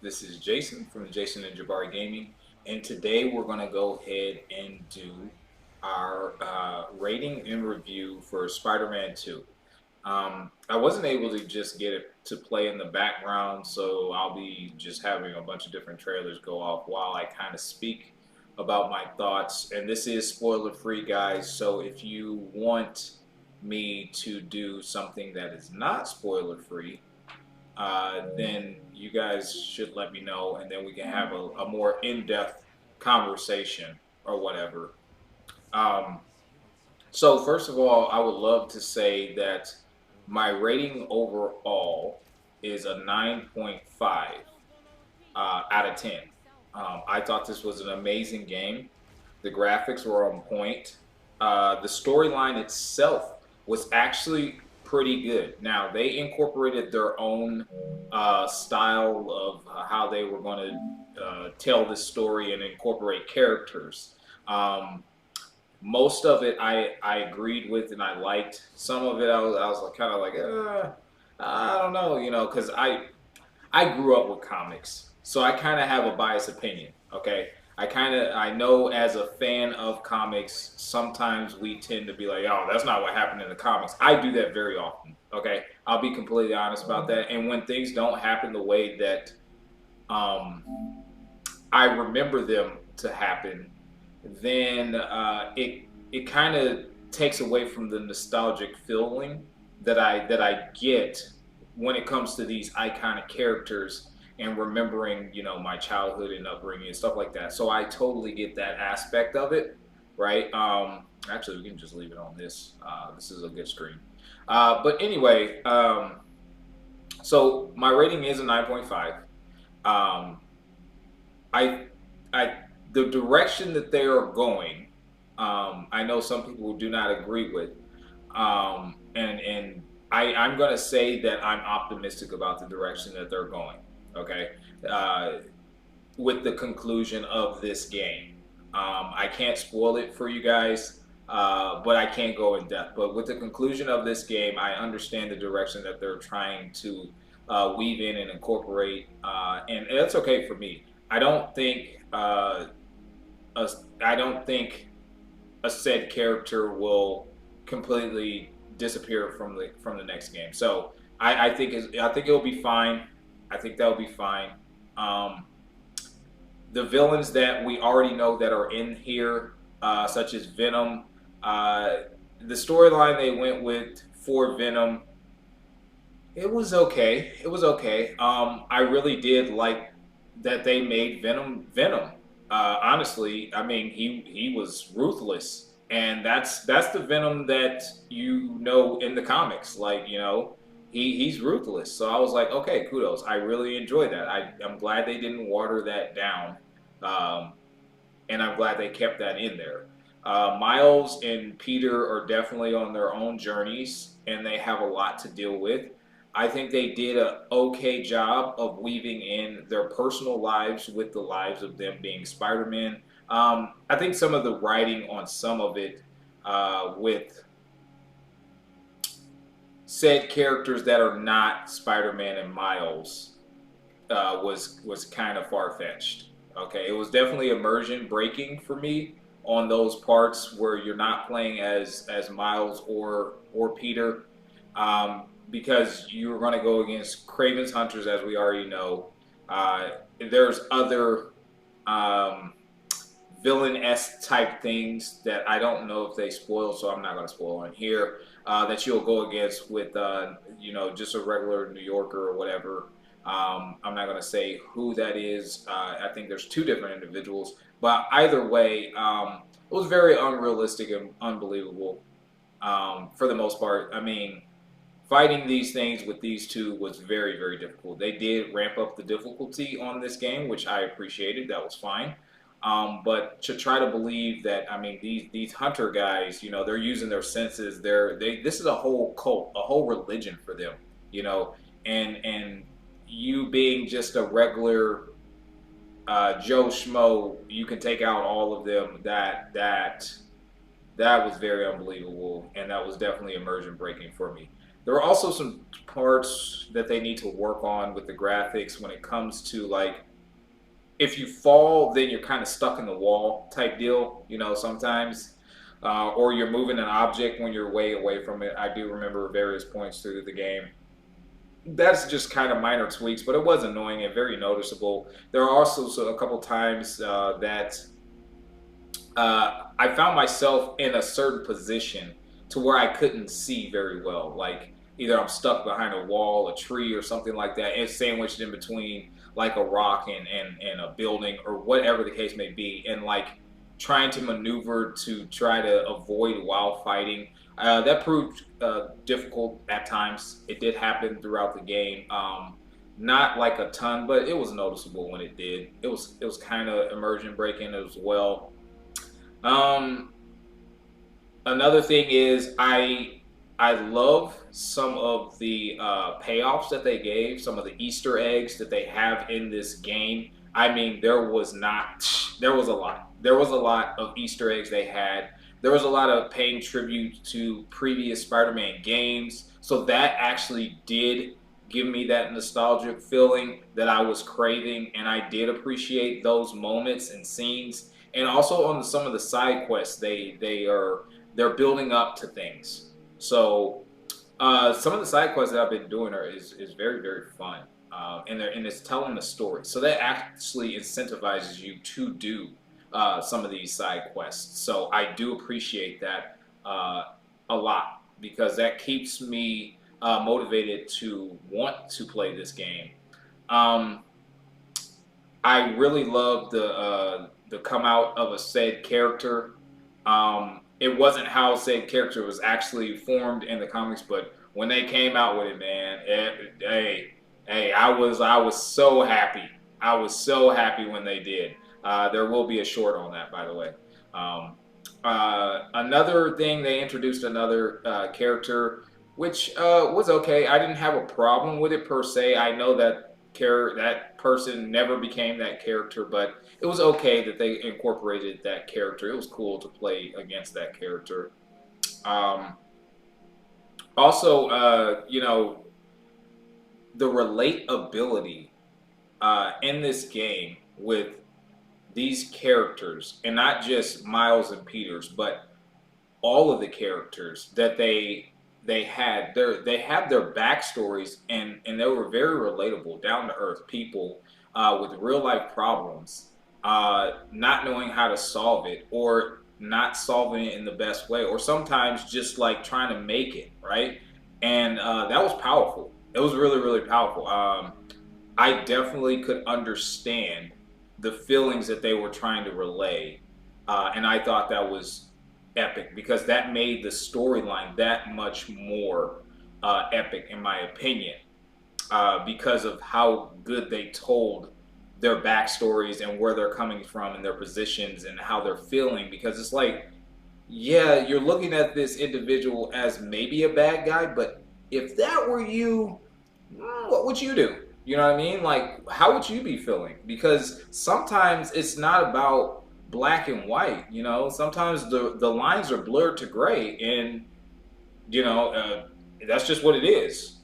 This is Jason from the Jason&Jabari Gaming, and today we're going to go ahead and do our rating and review for Spider-Man 2. I wasn't able to just get it to play in the background, so I'll be just having a bunch of different trailers go off while I kind of speak about my thoughts. And this is spoiler free, guys, so if you want me to do something that is not spoiler free, then you guys should let me know, and then we can have a more in-depth conversation or whatever. Um, so first of all, I would love to say that my rating overall is a 9.5 out of 10. I thought this was an amazing game. The graphics were on point. The storyline itself was actually pretty good. Now, they incorporated their own style of how they were going to tell this story and incorporate characters. Um, Most of it I agreed with and I liked. Some of it I was like, kind of like, I don't know, because I grew up with comics, so I kind of have a biased opinion. Okay, I know as a fan of comics, sometimes we tend to be like, oh, that's not what happened in the comics. I do that very often. Okay, I'll be completely honest about that. And when things don't happen the way that um, I remember them to happen, then it kind of takes away from the nostalgic feeling that I get when it comes to these iconic characters and remembering, my childhood and upbringing and stuff like that. So I totally get that aspect of it, right? Actually, we can just leave it on this. This is a good screen. But anyway, so my rating is a 9.5. Um, I, I, the direction that they are going, I know some people do not agree with, and I'm going to say that I'm optimistic about the direction that they're going. Okay, uh, with the conclusion of this game, I can't spoil it for you guys, but I can't go in depth. But with the conclusion of this game, I understand the direction that they're trying to weave in and incorporate, and that's okay for me. I don't think a, I don't think a said character will completely disappear from the next game. So I think it'll be fine. I think that'll be fine. Um, the villains that we already know that are in here, such as Venom, uh, the storyline they went with for Venom, it was okay. It was okay. I really did like that they made Venom Venom. Honestly, I mean he was ruthless, and that's the Venom that in the comics. Like he's ruthless. So I was like, okay, kudos. I really enjoyed that. I'm glad they didn't water that down, um, and I'm glad they kept that in there. Miles and Peter are definitely on their own journeys, and they have a lot to deal with. I think they did a okay job of weaving in their personal lives with the lives of them being Spider-Man. I think some of the writing on some of it with said characters that are not Spider-Man and Miles was kind of far-fetched. Okay, it was definitely immersion breaking for me on those parts where you're not playing as Miles or Peter, because you're going to go against Craven's Hunters, as we already know. There's other um, villain-esque type things that I don't know if they spoil, so I'm not going to spoil on here. That you'll go against with, just a regular New Yorker or whatever. I'm not going to say who that is. I think there's two different individuals, but either way, it was very unrealistic and unbelievable for the most part. I mean, fighting these things with these two was very, very difficult. They did ramp up the difficulty on this game, which I appreciated. That was fine. But to try to believe that, I mean, these hunter guys, they're using their senses. This is a whole cult, a whole religion for them, and you being just a regular Joe Schmo, you can take out all of them. That was very unbelievable, and that was definitely immersion breaking for me. There are also some parts that they need to work on with the graphics when it comes to like if you fall, then you're kind of stuck in the wall type deal, you know, sometimes. Or you're moving an object when you're way away from it. I do remember various points through the game. That's just kind of minor tweaks, but it was annoying and very noticeable. There are also a couple times that I found myself in a certain position to where I couldn't see very well. Like either I'm stuck behind a wall, a tree, or something like that, and sandwiched in between like a rock and a building or whatever the case may be, and like trying to maneuver to try to avoid while fighting. That proved difficult at times. It did happen throughout the game. Not like a ton, but it was noticeable when it did. It was kind of immersion breaking as well. Um, Another thing is I love some of the payoffs that they gave, some of the Easter eggs that they have in this game. I mean, there was a lot. There was a lot of Easter eggs they had. There was a lot of paying tribute to previous Spider-Man games. So that actually did give me that nostalgic feeling that I was craving, and I did appreciate those moments and scenes. And also on some of the side quests, they're building up to things. So some of the side quests that I've been doing is very very fun, and it's telling the story. So that actually incentivizes you to do some of these side quests. So I do appreciate that a lot because that keeps me motivated to want to play this game. Um, I really love the come out of a said character. It wasn't how said character was actually formed in the comics, but when they came out with it, man, hey, I was so happy. I was so happy when they did. There will be a short on that, by the way. Um, Another thing, they introduced another character, which was okay. I didn't have a problem with it per se. I know that that person never became that character, but it was okay that they incorporated that character. It was cool to play against that character. Um, Also, you know, the relatability in this game with these characters, and not just Miles and Peters, but all of the characters that they have their backstories, and they were very relatable, down to earth people with real life problems, not knowing how to solve it or not solving it in the best way, or sometimes just like trying to make it right. And that was powerful. It was really really powerful. I definitely could understand the feelings that they were trying to relay, and I thought that was epic because that made the storyline that much more epic, in my opinion, because of how good they told their backstories and where they're coming from and their positions and how they're feeling. Because it's like, yeah, you're looking at this individual as maybe a bad guy, but if that were you, what would you do? You know what I mean? Like, how would you be feeling? Because sometimes it's not about black and white. You know, sometimes the lines are blurred to gray, and you know that's just what it is.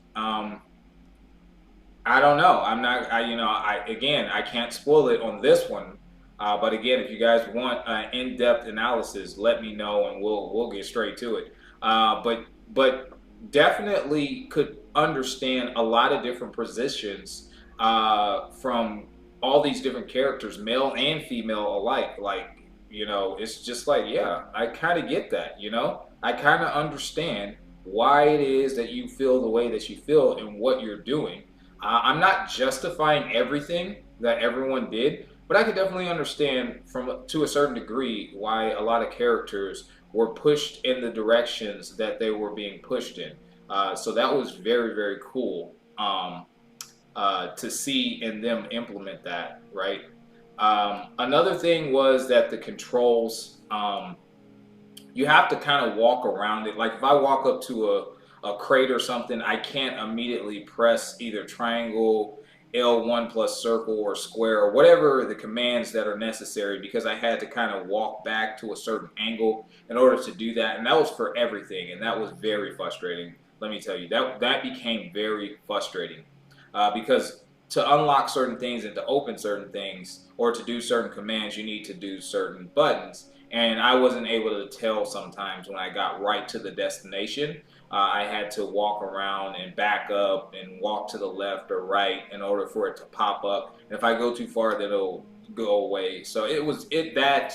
I don't know. I'm not. I again, I can't spoil it on this one. But again, if you guys want in-depth analysis, let me know, and we'll get straight to it. But definitely could understand a lot of different positions from all these different characters, male and female alike. Like, you know, it's just like, yeah, I kind of get that. You know, I kind of understand why it is that you feel the way that you feel and what you're doing. I'm not justifying everything that everyone did, but I could definitely understand from to a certain degree why a lot of characters were pushed in the directions that they were being pushed in. So that was very very cool to see in them implement that, right? Another thing was that the controls, you have to kind of walk around it. Like if I walk up to a crate or something, I can't immediately press either triangle, L1 plus circle, or square, or whatever the commands that are necessary, because I had to kind of walk back to a certain angle in order to do that. And that was for everything, and that was very frustrating. let me tell you, that became very frustrating because to unlock certain things and to open certain things or to do certain commands, you need to do certain buttons. And I wasn't able to tell sometimes when I got right to the destination. I had to walk around and back up and walk to the left or right in order for it to pop up. And if I go too far, then it'll go away. So that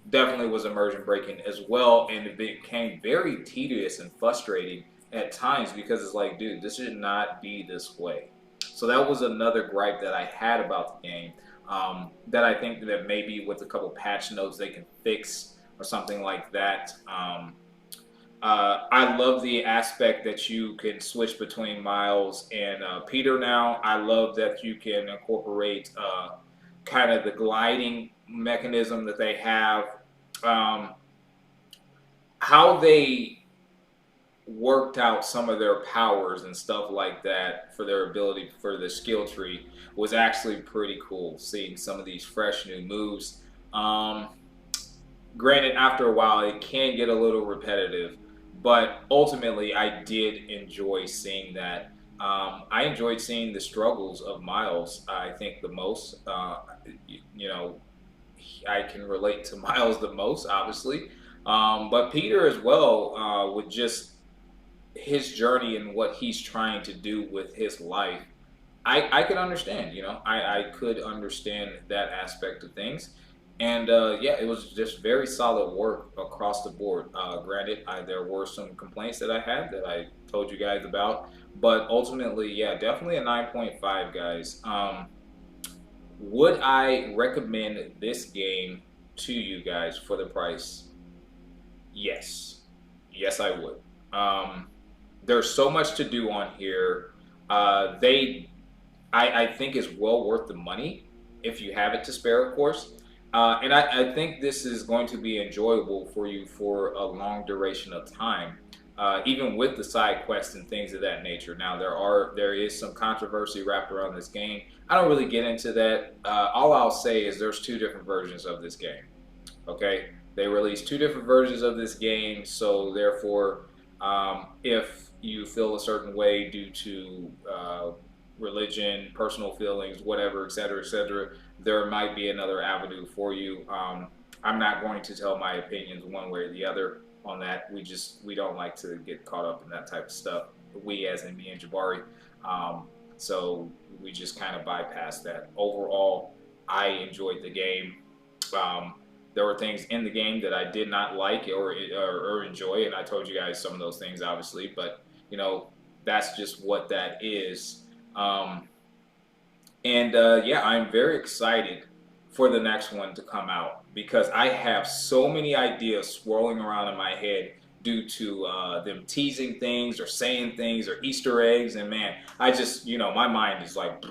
definitely was immersion breaking as well, and it became very tedious and frustrating at times because it's like, dude, this should not be this way. So that was another gripe that I had about the game. That I think that maybe with a couple patch notes they can fix or something like that. I love the aspect that you can switch between Miles and Peter now. I love that you can incorporate kind of the gliding mechanism that they have. How they worked out some of their powers and stuff like that for their ability for the skill tree was actually pretty cool. Seeing some of these fresh new moves. Granted, after a while, it can get a little repetitive, but ultimately, I did enjoy seeing that. I enjoyed seeing the struggles of Miles. I think the most. You know, I can relate to Miles the most, obviously, but Peter as well with just his journey and what he's trying to do with his life. I could understand, I could understand that aspect of things. And yeah, it was just very solid work across the board. Granted, there were some complaints that I had that I told you guys about, but ultimately, yeah, definitely a 9.5, guys. Would I recommend this game to you guys for the price? Yes. Yes, I would. There's so much to do on here. I think is well worth the money if you have it to spare, of course. And I think this is going to be enjoyable for you for a long duration of time, even with the side quests and things of that nature. Now there is some controversy wrapped around this game. I don't really get into that. All I'll say is there's two different versions of this game. Okay, they released two different versions of this game, so therefore, if you feel a certain way due to religion, personal feelings, whatever, etc., there might be another avenue for you. I'm not going to tell my opinions one way or the other on that. We don't like to get caught up in that type of stuff. We, as in me and Jabari. So we just kind of bypass that. Overall, I enjoyed the game. There were things in the game that I did not like or enjoy, and I told you guys some of those things, obviously. But that's just what that is. Yeah, I'm very excited for the next one to come out because I have so many ideas swirling around in my head due to them teasing things or saying things or Easter eggs. And man, I just, my mind is like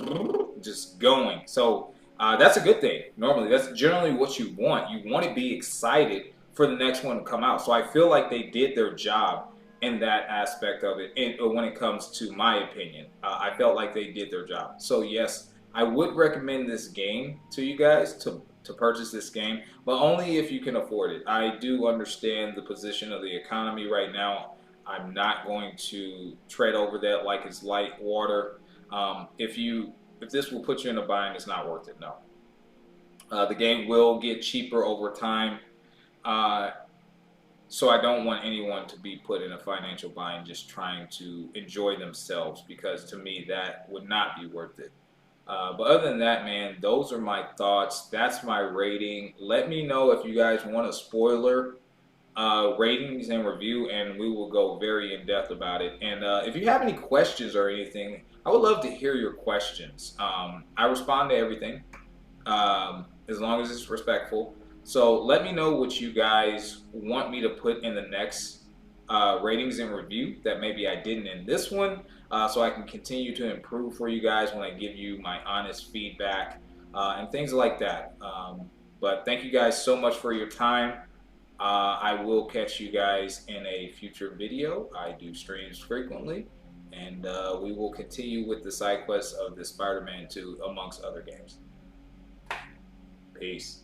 just going. So that's a good thing. Normally, that's generally what you want. You want to be excited for the next one to come out. So I feel like they did their job in that aspect of it. And when it comes to my opinion, I felt like they did their job. So yes, I would recommend this game to you guys to purchase this game, but only if you can afford it. I do understand the position of the economy right now. I'm not going to tread over that like it's light water. If this will put you in a bind, it's not worth it. No. The game will get cheaper over time. So I don't want anyone to be put in a financial bind just trying to enjoy themselves, because to me that would not be worth it. But other than that, man, those are my thoughts. That's my rating. Let me know if you guys want a spoiler ratings and review, and we will go very in depth about it. And if you have any questions or anything, I would love to hear your questions. I respond to everything as long as it's respectful. So let me know what you guys want me to put in the next ratings and review that maybe I didn't in this one, so I can continue to improve for you guys when I give you my honest feedback and things like that. But thank you guys so much for your time. I will catch you guys in a future video. I do streams frequently, and we will continue with the side quests of the Spider-Man 2 amongst other games. Peace.